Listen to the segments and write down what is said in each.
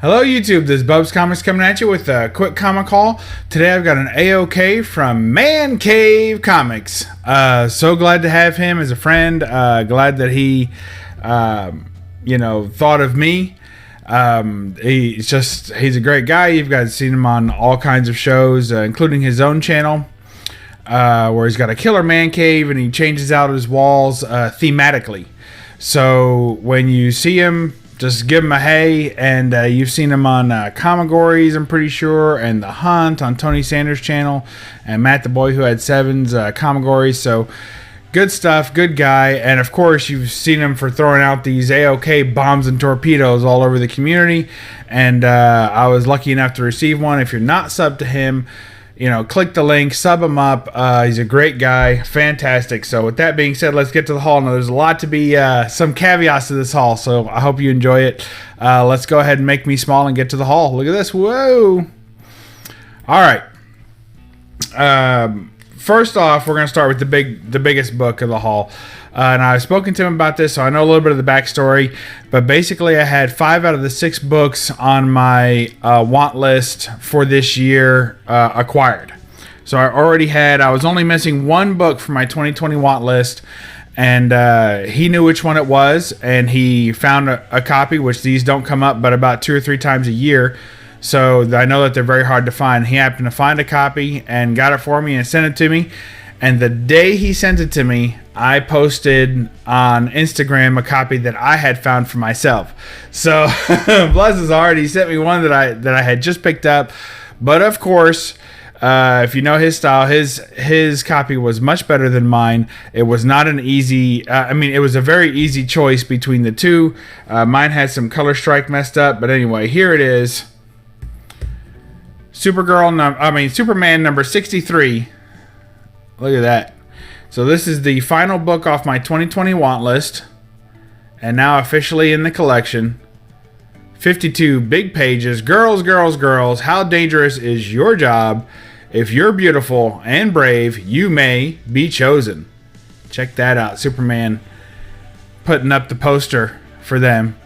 Hello YouTube, this is BUB'S Comics coming at you with a quick comic haul. Today I've got an AOK from Man Cave Comics. So glad to have him as a friend. Glad that he, thought of me. He's a great guy. You've guys seen him on all kinds of shows, including his own channel, where he's got a killer man cave and he changes out his walls thematically. So when you see him, just give him a hey, and you've seen him on Comigories, I'm pretty sure, and The Hunt on Tony Sanders' channel, and Matt the Boy Who Had Sevens, Comigories. So good stuff, good guy, and of course you've seen him for throwing out these AOK bombs and torpedoes all over the community, and I was lucky enough to receive one. If you're not subbed to him, click the link, sub him up. He's a great guy, fantastic. So with that being said, let's get to the haul. Now there's a lot to be, some caveats to this haul, so I hope you enjoy it. Let's go ahead and make me small and get to the haul. Look at this, whoa. All right. First off, we're going to start with the biggest book of the haul. And I've spoken to him about this, so I know a little bit of the backstory. But basically, I had 5 out of the 6 books on my want list for this year acquired. So I was only missing 1 book for my 2020 want list. And he knew which one it was. And he found a copy, which these don't come up but about 2 or 3 times a year. So I know that they're very hard to find. He happened to find a copy and got it for me and sent it to me. And the day he sent it to me, I posted on Instagram a copy that I had found for myself. So bless his heart, he sent me one that I had just picked up. But of course, if you know his style, his copy was much better than mine. It was not an easy. It was a very easy choice between the two. Mine had some color strike messed up, but anyway, here it is. Superman number 63. Look at that. So this is the final book off my 2020 want list, and now officially in the collection. 52 big pages. Girls, girls, girls, how dangerous is your job? If you're beautiful and brave, you may be chosen. Check that out. Superman putting up the poster for them.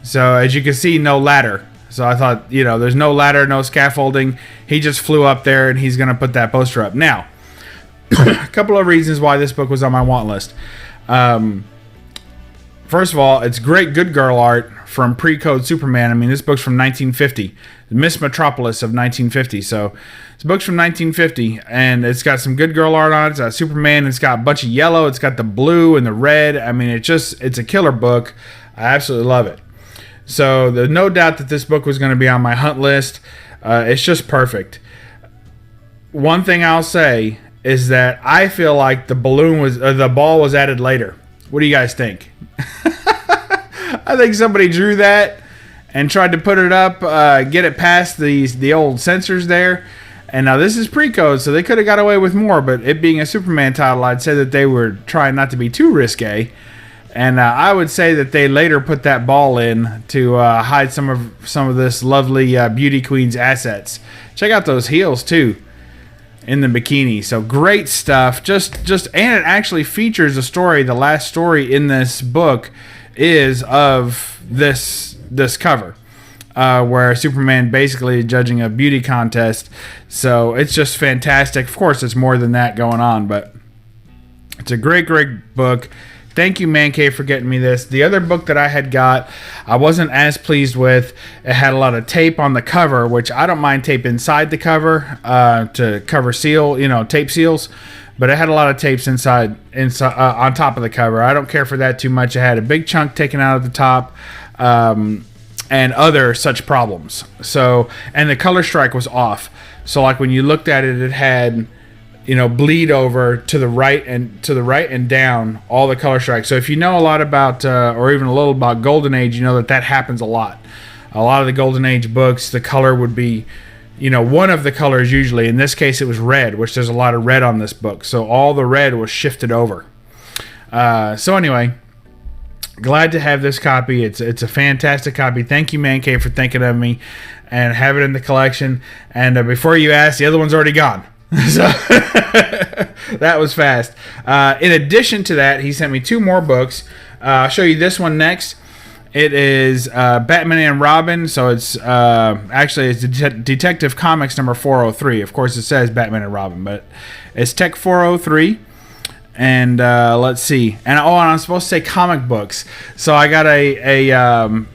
So as you can see, no ladder. So I thought, there's no ladder, no scaffolding. He just flew up there and he's going to put that poster up. Now, a couple of reasons why this book was on my want list. First of all, it's great good girl art from pre-code Superman. This book's from 1950. Miss Metropolis of 1950. So this book's from 1950, and it's got some good girl art on it. It's got Superman. It's got a bunch of yellow. It's got the blue and the red. It's a killer book. I absolutely love it. So there's no doubt that this book was going to be on my hunt list. It's just perfect. One thing I'll say is that I feel like the ball was added later. What do you guys think? I think somebody drew that and tried to put it up, get it past the old censors there. And now this is pre-code, so they could have got away with more. But it being a Superman title, I'd say that they were trying not to be too risque. And I would say that they later put that ball in to hide some of this lovely beauty queen's assets. Check out those heels too, in the bikini. So great stuff. And it actually features a story. The last story in this book is of this cover, where Superman basically is judging a beauty contest. So it's just fantastic. Of course, it's more than that going on, but it's a great book. Thank you, Man Cave, for getting me this. The other book that I had got, I wasn't as pleased with. It had a lot of tape on the cover, which I don't mind tape inside the cover to cover tape seals. But it had a lot of tapes inside on top of the cover. I don't care for that too much. It had a big chunk taken out of the top and other such problems. So, and the color strike was off. So like when you looked at it, it had bleed over to the right and down all the color strikes. So if you know a lot about or even a little about Golden Age, you know that happens a lot. A lot of the Golden Age books, the color would be one of the colors usually. In this case, it was red, which there's a lot of red on this book. So all the red was shifted over. So anyway, glad to have this copy. It's a fantastic copy. Thank you, Man Cave, for thinking of me and have it in the collection. And before you ask, the other one's already gone. So that was fast. In addition to that, he sent me 2 more books. I'll show you this one next. It is Batman and Robin, so it's actually it's Detective Comics number 403. Of course, it says Batman and Robin, but it's Tech 403. And let's see. And I'm supposed to say comic books. So I got a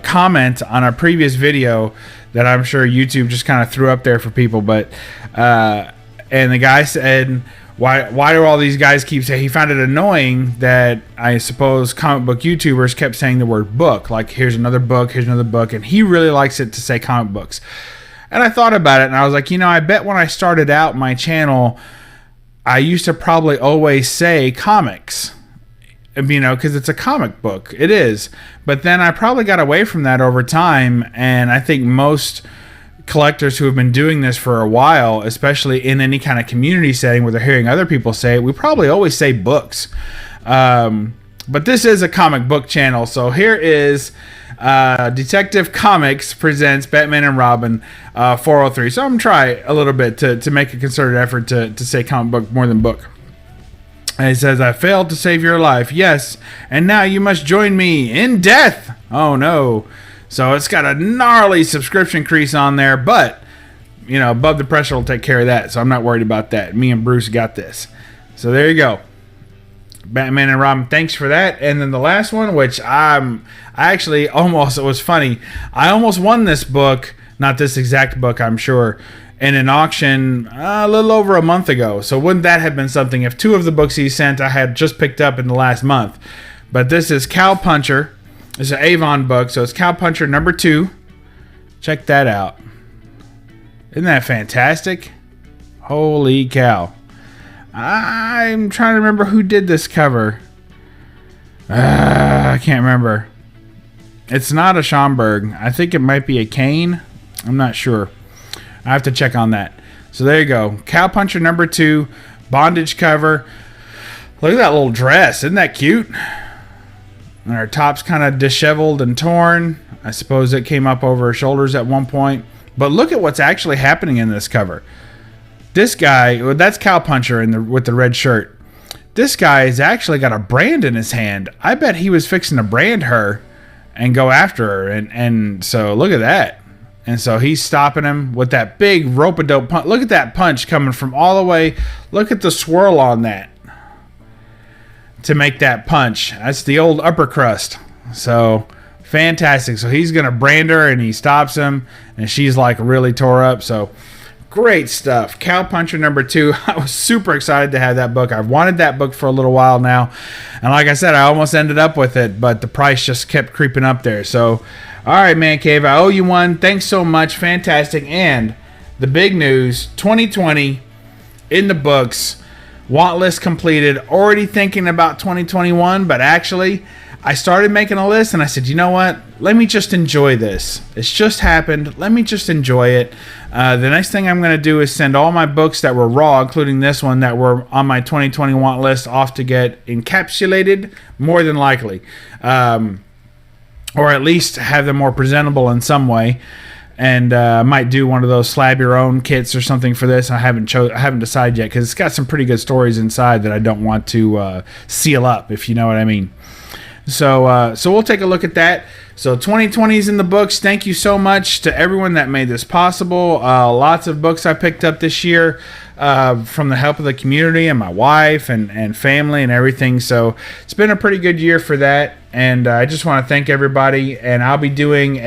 comment on a previous video that I'm sure YouTube just kind of threw up there for people, but and the guy said, why do all these guys keep saying, he found it annoying that I suppose comic book YouTubers kept saying the word book, like here's another book, and he really likes it to say comic books. And I thought about it, and I was like, I bet when I started out my channel, I used to probably always say comics, because it's a comic book. It is. But then I probably got away from that over time, and I think most collectors who have been doing this for a while, especially in any kind of community setting where they're hearing other people say it, we probably always say books. But this is a comic book channel, so here is Detective Comics presents Batman and Robin 403. So I'm going to try a little bit to make a concerted effort to say comic book more than book. And he says, I failed to save your life, yes, and now you must join me in death. Oh no. So it's got a gnarly subscription crease on there, but, Above the Pressure will take care of that, so I'm not worried about that. Me and Bruce got this. So there you go. Batman and Robin, thanks for that. And then the last one, which I actually almost, it was funny, I almost won this book, not this exact book, I'm sure, in an auction a little over a month ago. So wouldn't that have been something if two of the books he sent I had just picked up in the last month. But this is Cow Puncher. It's an Avon book, so it's Cow Puncher number 2. Check that out. Isn't that fantastic? Holy cow. I'm trying to remember who did this cover. I can't remember. It's not a Schomburg. I think it might be a Kane. I'm not sure. I have to check on that. So there you go. Cow Puncher number 2. Bondage cover. Look at that little dress. Isn't that cute? And her top's kind of disheveled and torn. I suppose it came up over her shoulders at one point. But look at what's actually happening in this cover. This guy, that's Cow Puncher with the red shirt. This guy has actually got a brand in his hand. I bet he was fixing to brand her and go after her. And so look at that. And so he's stopping him with that big rope-a-dope punch. Look at that punch coming from all the way. Look at the swirl on that to make that punch. That's the old upper crust. So fantastic. So he's going to brand her and he stops him. And she's like really tore up. So great stuff. Cow Puncher number 2. I was super excited to have that book. I've wanted that book for a little while now. And like I said, I almost ended up with it, but the price just kept creeping up there. So, all right, Man Cave, I owe you one. Thanks so much. Fantastic. And the big news, 2020 in the books. Want list completed. Already thinking about 2021, but actually, I started making a list and I said, you know what? Let me just enjoy this. It's just happened. Let me just enjoy it. The next thing I'm going to do is send all my books that were raw, including this one that were on my 2020 want list, off to get encapsulated, more than likely. Or at least have them more presentable in some way. And I might do one of those slab your own kits or something for this. I haven't decided yet because it's got some pretty good stories inside that I don't want to seal up, if you know what I mean. So we'll take a look at that. So 2020 is in the books. Thank you so much to everyone that made this possible. Lots of books I picked up this year from the help of the community and my wife and family and everything. So it's been a pretty good year for that. And I just want to thank everybody. And I'll be doing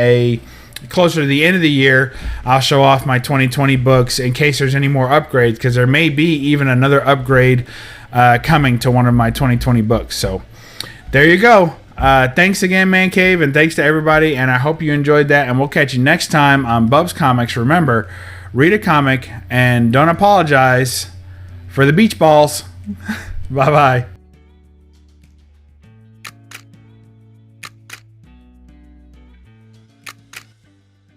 closer to the end of the year, I'll show off my 2020 books in case there's any more upgrades, because there may be even another upgrade coming to one of my 2020 books. So there you go. Thanks again, Man Cave, and thanks to everybody, and I hope you enjoyed that, and we'll catch you next time on BUB'S Comics. Remember, read a comic and don't apologize for the beach balls. Bye-bye.